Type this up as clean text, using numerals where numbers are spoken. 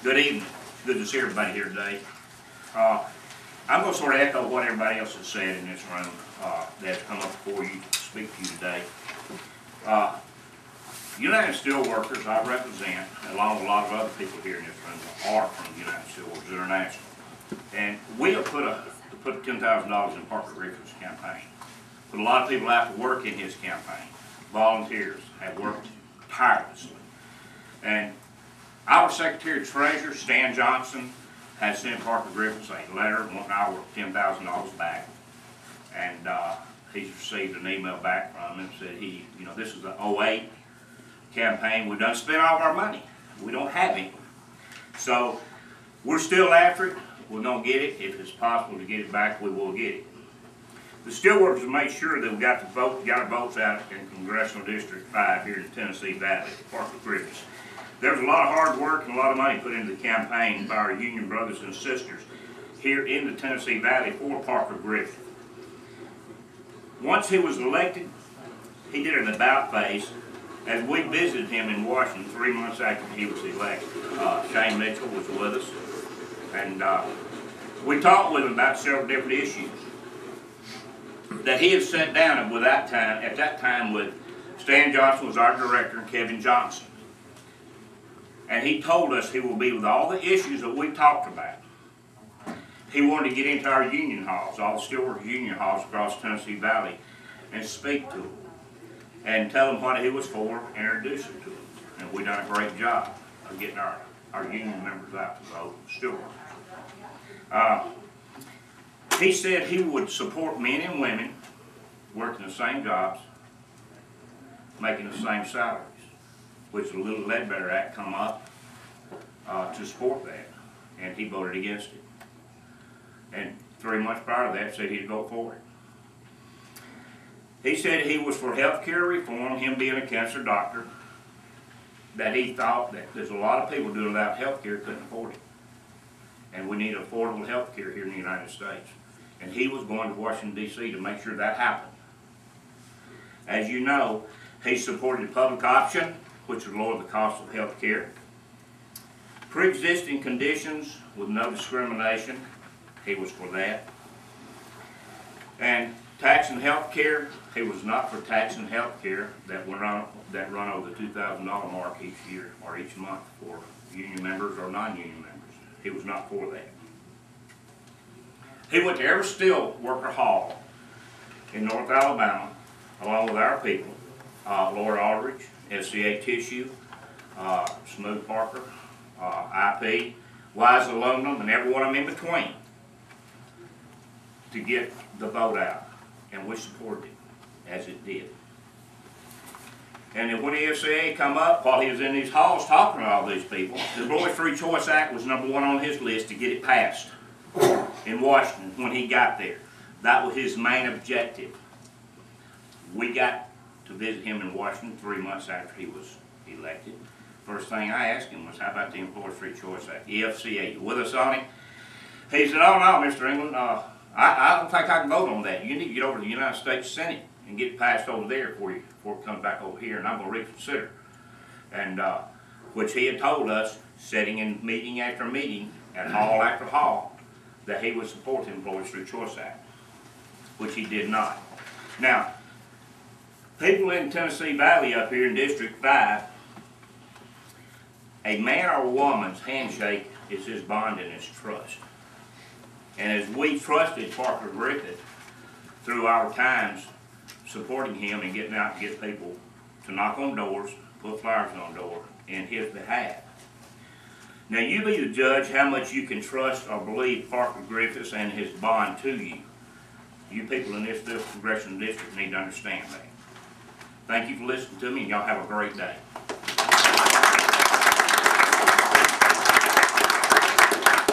Good evening. Good to see everybody here today. I'm going to sort of echo what everybody else has said in this room that's come up before you to speak to you today. United Steelworkers I represent, along with a lot of other people here in this room, are from United Steelworkers International. And we have put $10,000 in Parker Griffith's campaign. Put a lot of people out to work in his campaign. Volunteers have worked tirelessly. And our Secretary of Treasury, Stan Johnson, has sent Parker Griffith a letter wanting our $10,000 back. And he's received an email back from him and said this is the 08 campaign. We've done spent all of our money. We don't have any. So we're still after it. We're going to get it. If it's possible to get it back, we will get it. The Steelworkers made sure that we got our votes out in Congressional District 5 here in the Tennessee Valley, Parker Griffith. There was a lot of hard work and a lot of money put into the campaign by our union brothers and sisters here in the Tennessee Valley for Parker Griffith. Once he was elected, he did an about face as we visited him in Washington 3 months after he was elected. Shane Mitchell was with us, and we talked with him about several different issues that he had sat down at that time with Stan Johnson was our director and Kevin Johnson. And he told us he will be with all the issues that we talked about. He wanted to get into our union halls, all the Steelworkers union halls across Tennessee Valley, and speak to them, and tell them what he was for, and introduce them to them. And we done a great job of getting our union members out to vote, Steelworkers. He said he would support men and women working the same jobs, making the same salaries, which the Little Ledbetter Act come up to support that, and he voted against it. And 3 months prior to that said he'd vote for it. He said he was for health care reform, him being a cancer doctor, that he thought that there's a lot of people doing without health care couldn't afford it. And we need affordable health care here in the United States. And he was going to Washington, D.C. to make sure that happened. As you know, he supported the public option, which would lower the cost of health care. Pre-existing conditions with no discrimination, he was for that. And taxing health care, he was not for taxing health care that run over the $2,000 mark each year or each month for union members or non-union members. He was not for that. He went to every Steelworker Hall in North Alabama, along with our people, Laura Aldridge, SCA Tissue, Smooth Parker, IP, Wise Aluminum, and every one of them in between to get the vote out. And we supported it, as it did. And then when the EFCA come up, while he was in these halls talking to all these people, the Employee Free Choice Act was #1 on his list to get it passed in Washington when he got there. That was his main objective. We got to visit him in Washington 3 months after he was elected. First thing I asked him was, how about the Employee Free Choice Act? EFCA, you with us on it? He said, oh no, Mr. England, I don't think I can vote on that. You need to get over to the United States Senate and get it passed over there before it comes back over here, and I'm going to reconsider. And which he had told us, sitting in meeting after meeting, at hall after hall, that he would support the Employees Free Choice Act, which he did not. Now, people in Tennessee Valley up here in District 5, a man or a woman's handshake is his bond and his trust. And as we trusted Parker Griffith through our times supporting him and getting out to get people to knock on doors, put flowers on doors in his behalf. Now you be the judge how much you can trust or believe Parker Griffith and his bond to you. You people in this congressional district need to understand that. Thank you for listening to me, and y'all have a great day.